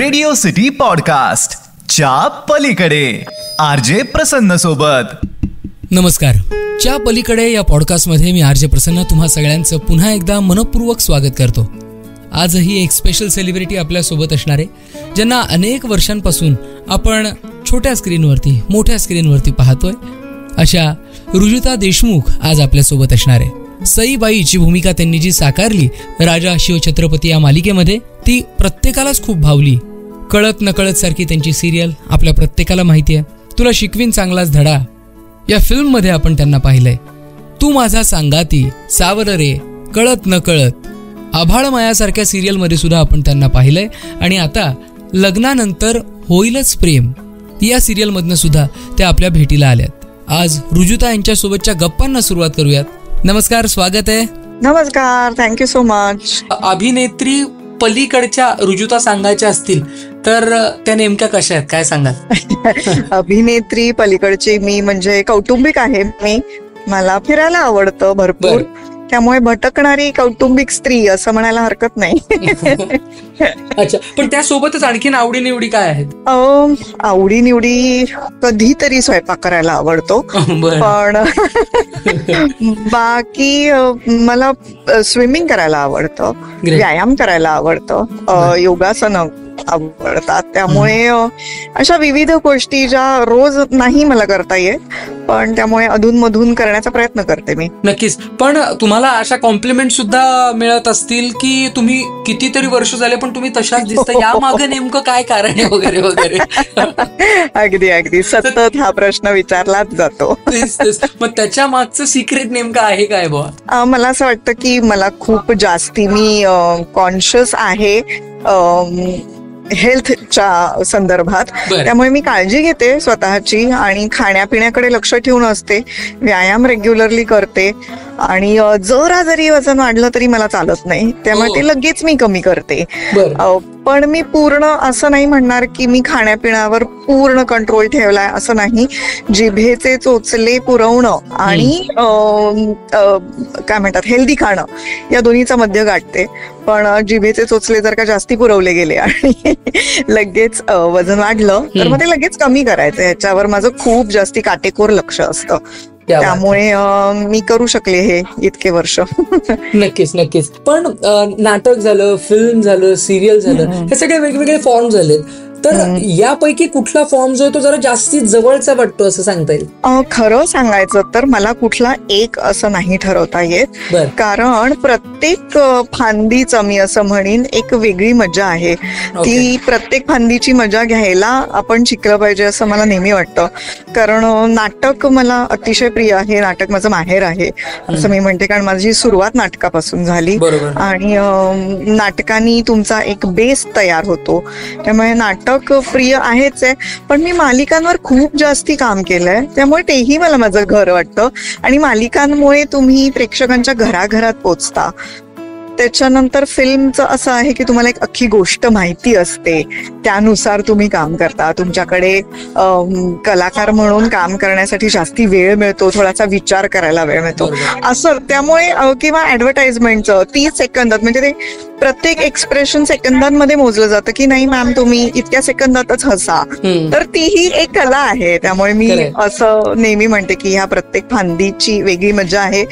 Radio city podcast च्या पलीकडे RJ प्रसन्न सोबत. नमस्कार. च्या पलीकडे या पॉडकास्टमध्ये मी आरजे प्रसन्न तुम्हा सगळ्यांचं पुन्हा एकदा मनपूर्वक स्वागत करतो. आजही एक स्पेशल सेलिब्रिटी आपल्यासोबत असणार आहे, ज्यांना अनेक वर्षांपासून आपण छोट्या स्क्रीनवरती मोठ्या स्क्रीनवरती पाहतोय. अशा रुजुता देशमुख आज आपल्यासोबत असणार आहे. सईबाईची भूमिका त्यांनी जी साकारली राजा शिवछत्रपती या मालिकेमध्ये, ती प्रत्येकालाच खूप भावली. कळत नकळत सारखी त्यांची सिरियल आपल्या प्रत्येकाला माहिती आहे. तुला शिकवीन चांगलाच धडा या फिल्ममध्ये आपण त्यांना पाहिलंय. तू माझा सांगाती, सावर रे, कळत नकळत, आभाळ मायासारख्या सिरियलमध्ये सुद्धा आपण त्यांना पाहिलंय. आणि आता लग्नानंतर होईलच प्रेम या सिरियलमधनं सुद्धा त्या आपल्या भेटीला आल्यात. आज रुजुता यांच्यासोबतच्या गप्पांना सुरुवात करूयात. नमस्कार, स्वागत आहे. नमस्कार, थँक्यू सो मच. अभिनेत्री पलीकडच्या रुजुता सांगायच्या असतील तर त्या नेमक्या कशा आहेत, काय सांगाल? अभिनेत्री पलीकडची मी म्हणजे कौटुंबिक आहे. मला फिरायला आवडतं भरपूर, त्यामुळे भटकणारी कौटुंबिक स्त्री असं म्हणायला हरकत नाही. अच्छा, पण त्यासोबतच आणखीन आवडीनिवडी काय आहेत? आवडीनिवडी कधीतरी स्वयंपाक करायला आवडतो, पण बाकी मला स्विमिंग करायला आवडतं, व्यायाम करायला आवडतं, योगासनं आवडतात. त्यामुळे अशा विविध गोष्टी ज्या रोज नाही मला करता येत, पण त्यामुळे अधूनमधून करण्याचा प्रयत्न करते मी. नक्कीच. पण तुम्हाला अशा कॉम्प्लिमेंट सुद्धा मिळत असतील की तुम्ही कितीतरी वर्ष झाले पण तुम्ही तशाच दिसता, या मागे नेमकं काय कारण आहे वगैरे वगैरे? अगदी अगदी सतत हा प्रश्न विचारलाच जातो. मग त्याच्या मागचं सिक्रेट नेमकं आहे काय बुवा? मला असं वाटतं की मला खूप जास्ती मी कॉन्शियस आहे हेल्थच्या संदर्भात, त्यामुळे मी काळजी घेते स्वतःची आणि खाण्यापिण्याकडे लक्ष ठेवून असते. व्यायाम रेग्युलरली करते आणि जरा जरी वजन वाढलं तरी मला चालत नाही, त्यामुळे ते लगेच मी कमी करते. पण मी पूर्ण असं नाही म्हणणार की मी खाण्यापिण्यावर पूर्ण कंट्रोल ठेवलाय, असं नाही. जिभेचे चोचले पुरवणं आणि काय म्हणतात हेल्दी खाणं या दोन्हीचा मध्य गाठते. पण जिभेचे चोचले जर का जास्ती पुरवले गेले आणि लगेच वजन वाढलं तर मग ते लगेच कमी करायचं, ह्याच्यावर माझं खूप जास्ती काटेकोर लक्ष असतं. त्यामुळे मी करू शकले हे इतके वर्ष. नक्कीच नक्कीच. पण नाटक झालं, फिल्म झालं, सिरियल झालं, हे सगळे वेगवेगळे फॉर्म झालेत, तर यापैकी कुठला फॉर्म जो आहे तो जरा जास्तीत जवळचा वाटतो असं सांगता येईल? खरं सांगायचं तर मला कुठला एक असं नाही ठरवता येत, कारण प्रत्येक फांदीचं मी असं म्हणेन एक वेगळी मजा आहे. ती प्रत्येक फांदीची मजा घ्यायला आपण शिकलं पाहिजे असं मला नेहमी वाटतं. कारण नाटक मला अतिशय प्रिय आहे, नाटक माझं माहेर आहे असं मी म्हणते, कारण माझी सुरुवात नाटकापासून झाली आणि नाटकांनी तुमचा एक बेस तयार होतो. त्यामुळे नाटक प्रिय आहेच आहे, पण मी मालिकांवर खूप जास्ती काम केलंय, त्यामुळे तेही मला माझं घर वाटतं. आणि मालिकांमुळे तुम्ही प्रेक्षकांच्या घराघरात पोचता. त्याच्यानंतर फिल्मचं असं आहे की तुम्हाला एक अख्खी गोष्ट माहिती असते, त्यानुसार तुम्ही काम करता. तुमच्याकडे कलाकार म्हणून काम करण्यासाठी जास्ती वेळ मिळतो, थोडासा विचार करायला वेळ मिळतो असं. त्यामुळे किंवा ऍडव्हर्टाइजमेंटचं 30 सेकंदात, म्हणजे ते प्रत्येक एक्सप्रेशन सेकंदांमध्ये मोजलं जातं की नाही मॅम तुम्ही इतक्या सेकंदातच हसा, तर तीही एक कला आहे. त्यामुळे मी असं नेहमी म्हणते की ह्या प्रत्येक फांदीची वेगळी मजा आहे,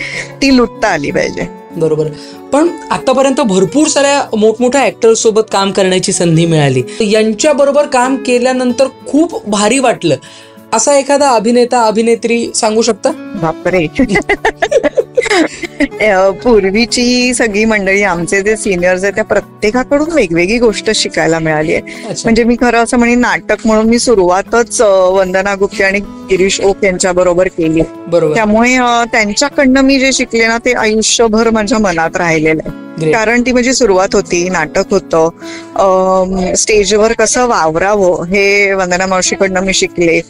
ती लुटता आली पाहिजे. बरोबर. पण आतापर्यंत भरपूर साऱ्या मोठमोठ्या ऍक्टर्स सोबत काम करण्याची संधी मिळाली, यांच्या बरोबर काम केल्यानंतर खूप भारी वाटलं असा एखादा अभिनेता अभिनेत्री सांगू शकता? बापरे. पूर्वीची सगळी मंडळी, आमचे जे सिनियर्स आहेत, त्या प्रत्येकाकडून वेगवेगळी गोष्ट शिकायला मिळाली आहे. म्हणजे मी खरं असं म्हणेन, नाटक म्हणून मी सुरुवातच वंदना गुप्ते आणि गिरीश ओक यांच्या बरोबर केली. त्यामुळे त्यांच्याकडनं मी जे शिकले ना ते आयुष्यभर माझ्या मनात राहिलेलं आहे. कारण ती माझी सुरुवात होती, नाटक होतं, स्टेजवर कसं वावरावं हे वंदना मावशीकडनं मी शिकले.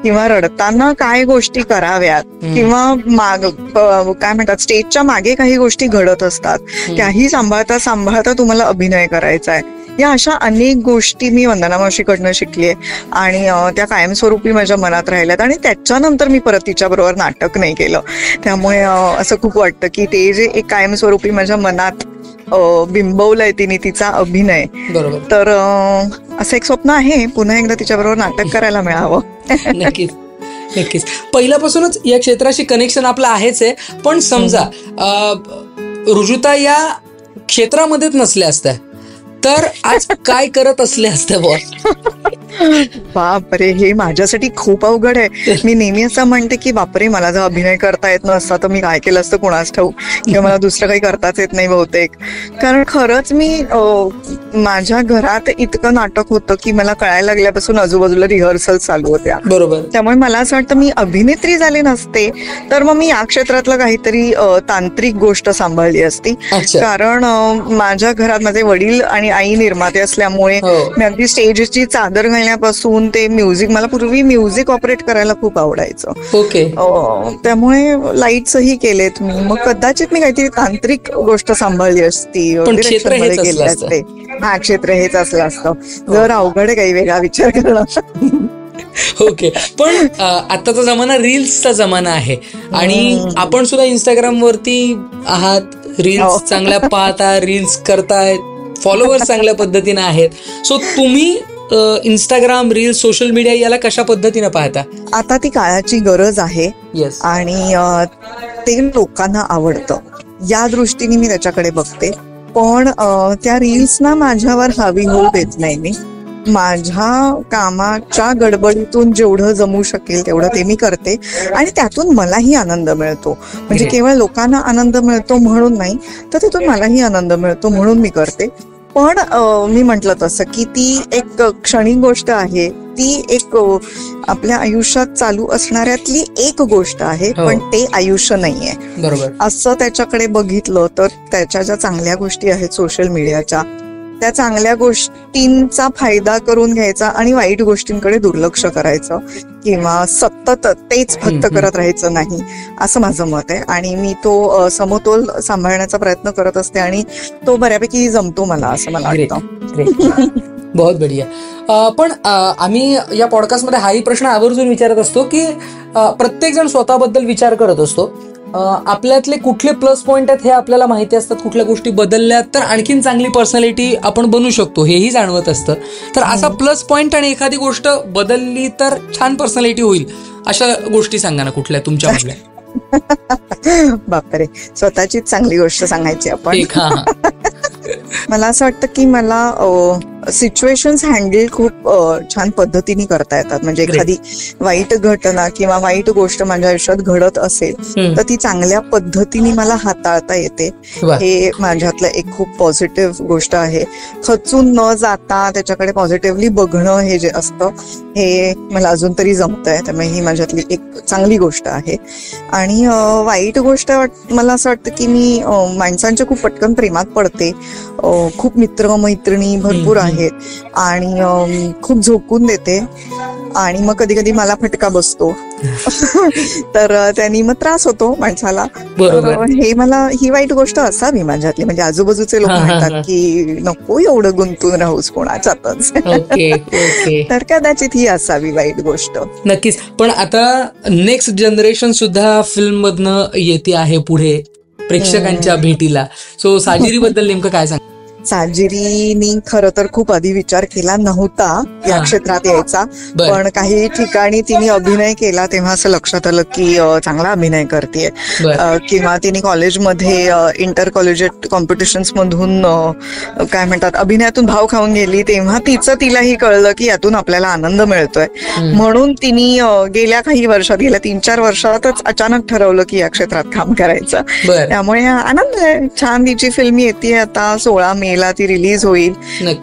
किंवा रडताना काय गोष्टी कराव्यात, किंवा काय म्हणतात स्टेजच्या मागे काही गोष्टी घडत असतात, त्याही सांभाळता सांभाळता तुम्हाला अभिनय करायचा आहे. या अशा अनेक गोष्टी मी वंदना मावशीकडनं शिकलीये आणि त्या कायमस्वरूपी माझ्या मनात राहिल्यात. आणि त्याच्यानंतर मी परत तिच्याबरोबर नाटक नाही केलं, त्यामुळे असं खूप वाटतं की ते जे एक कायमस्वरूपी माझ्या मनात बिंबवलंय तिने तिचा अभिनय. बरोबर. तर असं एक स्वप्न आहे पुन्हा एकदा तिच्याबरोबर नाटक करायला मिळावं. नक्कीच नक्कीच. पहिल्यापासूनच या क्षेत्राशी कनेक्शन आपलं आहेच आहे, पण समजा ऋजुता या क्षेत्रामध्येच नसल्या असत्या तर आज काय करत असले असते बॉस? बापरे, हे माझ्यासाठी खूप अवघड आहे. मी नेहमी असं म्हणते की बापरे, मला जर अभिनय करता येत नसता तर मी काय केलं असतं कुणास ठाऊक, किंवा मला दुसरं काही करताच येत नाही बहुतेक. कारण खरंच मी माझ्या घरात इतकं नाटक होतं की मला कळायला लागल्यापासून आजूबाजूला रिहर्सल चालू होत्या. बरोबर. त्यामुळे मला असं वाटतं मी अभिनेत्री झाले नसते तर मग मी या क्षेत्रातलं काहीतरी तांत्रिक गोष्ट सांभाळली असती. कारण माझ्या घरात माझे वडील आणि आई निर्माते असल्यामुळे मी अगदी स्टेजची चादर घालण्यापासून ते म्युझिक, मला पूर्वी म्युझिक ऑपरेट करायला खूप आवडायचं. ओके. त्यामुळे लाईट्सही केलेत मी. मग कदाचित मी काहीतरी तांत्रिक गोष्ट सांभाळली असती, डिरेक्शनमध्ये गेले असते. हा, क्षेत्र हेच असलं असतं. जर अवघड काही वेगळा विचार करणं. ओके. पण आताचा जमाना रील्सचा जमाना आहे आणि आपण सुद्धा इंस्टाग्राम वरती आहात, रील्स चांगल्या पाहता, रील्स करतायत, फॉलोअर्स चांगल्या पद्धतीने आहेत. सो तुम्ही इंस्टाग्राम, रील्स, सोशल मीडिया याला कशा पद्धतीने पाहता? आता ती काळाची गरज आहे. येस. आणि ते लोकांना आवडतं या दृष्टीने मी त्याच्याकडे बघते. पण त्या रील्सना माझ्यावर हावी होऊ देत नाही मी. माझ्या कामाच्या गडबडीतून जेवढं जमू शकेल तेवढं ते मी करते आणि त्यातून मलाही आनंद मिळतो. म्हणजे केवळ लोकांना आनंद मिळतो म्हणून नाही, तर त्यातून मलाही आनंद मिळतो म्हणून मी करते. पण मी म्हटलं तसं की ती एक क्षणिक गोष्ट आहे, ती एक आपल्या आयुष्यात चालू असणाऱ्यातली एक गोष्ट आहे, पण ते आयुष्य नाहीये. बरोबर. असं त्याच्याकडे बघितलं तर त्याच्या ज्या चांगल्या गोष्टी आहेत सोशल मीडियाच्या, त्या चांगल्या गोष्टींचा फायदा करून घ्यायचा आणि वाईट गोष्टींकडे दुर्लक्ष करायचं किंवा सतत तेच फक्त करत राहायचं नाही, असं माझं मत आहे. आणि मी तो समतोल सांभाळण्याचा प्रयत्न करत असते आणि तो बऱ्यापैकी जमतो मला, असं मला वाटतं. बहुत बढिया. पण आम्ही या पॉडकास्टमध्ये हाही प्रश्न आवर्जून विचारत असतो की प्रत्येक जण स्वतःबद्दल विचार करत असतो. आपल्यातले कुठले प्लस पॉइंट आहेत हे आपल्याला माहिती असतात, कुठल्या गोष्टी बदलल्या तर आणखीन चांगली पर्सनॅलिटी आपण बनू शकतो हेही जाणवत असतं. तर असा प्लस पॉइंट आणि एखादी गोष्ट बदलली तर छान पर्सनॅलिटी होईल अशा गोष्टी सांगा ना कुठल्या तुमच्या? बापरे, स्वतःचीच चांगली गोष्ट सांगायची आपण. मला असं वाटतं की मला सिच्युएशन्स हँडल खूप छान पद्धतीने करता येतात. म्हणजे एखादी वाईट घटना किंवा वाईट गोष्ट माझ्या आयुष्यात घडत असेल तर ती चांगल्या पद्धतीने मला हाताळता येते. हे माझ्यातलं एक खूप पॉझिटिव्ह गोष्ट आहे. खचून न जाता त्याच्याकडे पॉझिटिव्हली बघणं हे जे असतं हे मला अजून तरी जमतंय, त्यामुळे ही माझ्यातली एक चांगली गोष्ट आहे. आणि वाईट गोष्ट मला असं वाटतं की मी माणसांच्या खूप पटकन प्रेमात पडते. खूप मित्र मैत्रिणी भरपूर आहेत आणि खूप झोकून देते आणि मग कधी कधी मला फटका बसतो तर त्यांनी मग त्रास होतो माणसाला. हे मला ही वाईट गोष्ट असावी माझ्यातली. म्हणजे आजूबाजूचे लोक म्हणतात की नको एवढं गुंतून राहूस कोणाच्यातच, तर कदाचित ही असावी वाईट गोष्ट. नक्कीच. पण आता नेक्स्ट जनरेशन सुद्धा फिल्म मधनं येते आहे पुढे प्रेक्षकांच्या भेटीला. सो साजिरी बद्दल नेमकं काय सांग? साजिरीनी खरं तर खूप आधी विचार केला नव्हता या क्षेत्रात यायचा, पण काही ठिकाणी तिने अभिनय केला तेव्हा असं लक्षात आलं की चांगला अभिनय करतेय. किंवा तिने कॉलेजमध्ये इंटर कॉलेजिएट कॉम्पिटिशन्स मधून काय म्हणतात अभिनयातून भाव खाऊन गेली, तेव्हा तिलाही कळलं की यातून आपल्याला आनंद मिळतोय. म्हणून तिने गेल्या काही वर्षात, गेल्या 3-4 वर्षातच अचानक ठरवलं की या क्षेत्रात काम करायचं. त्यामुळे आनंद आहे. छान तिची फिल्म येते आता 16 मेला ती रिलीज होईल.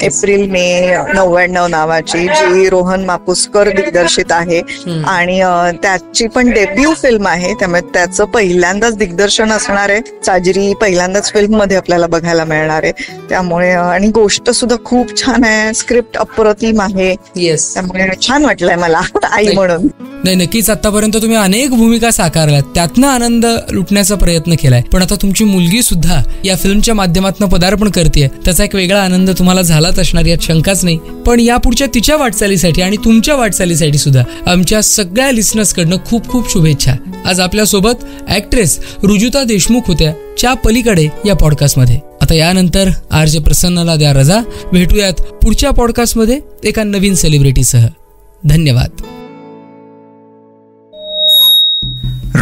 एप्रिल मे 99 नावाची, जी रोहन मापुसकर दिग्दर्शित आहे आणि त्याची पण डेब्यू फिल्म आहे, त्यामुळे त्याचं पहिल्यांदाच दिग्दर्शन असणार आहे. साजिरी पहिल्यांदाच फिल्म मध्ये आपल्याला बघायला मिळणार आहे. त्यामुळे आणि गोष्ट सुद्धा खूप छान आहे, स्क्रिप्ट अप्रतिम आहे. त्यामुळे छान वाटलंय मला आई म्हणून. नाही, नक्कीच आतापर्यंत तुम्ही अनेक भूमिका साकारल्यात, त्यातनं आनंद लुटण्याचा प्रयत्न केलाय. पण आता तुमची मुलगी सुद्धा या फिल्मच्या माध्यमातून पदार्पण करते, त्याचा एक वेगळा आनंद तुम्हाला झालाच असणार, यात शंकाच नाही. पण यापुढच्या तिच्या वाटचालीसाठी आणि तुमच्या वाटचालीसाठी सुद्धा आमच्या सगळ्या लिसनर्सकडनं खूप खूप शुभेच्छा. आज आपल्यासोबत ऍक्ट्रेस रुजुता देशमुख होत्या च्या पलीकडे या पॉडकास्टमध्ये. आता यानंतर आरजे प्रसन्नाला द्या रजा. भेटूयात पुढच्या पॉडकास्टमध्ये एका नवीन सेलिब्रिटीसह. धन्यवाद.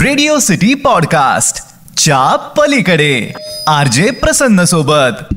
रेडिओ सिटी पॉडकास्ट च्या पलीकडे आरजे प्रसन्न सोबत.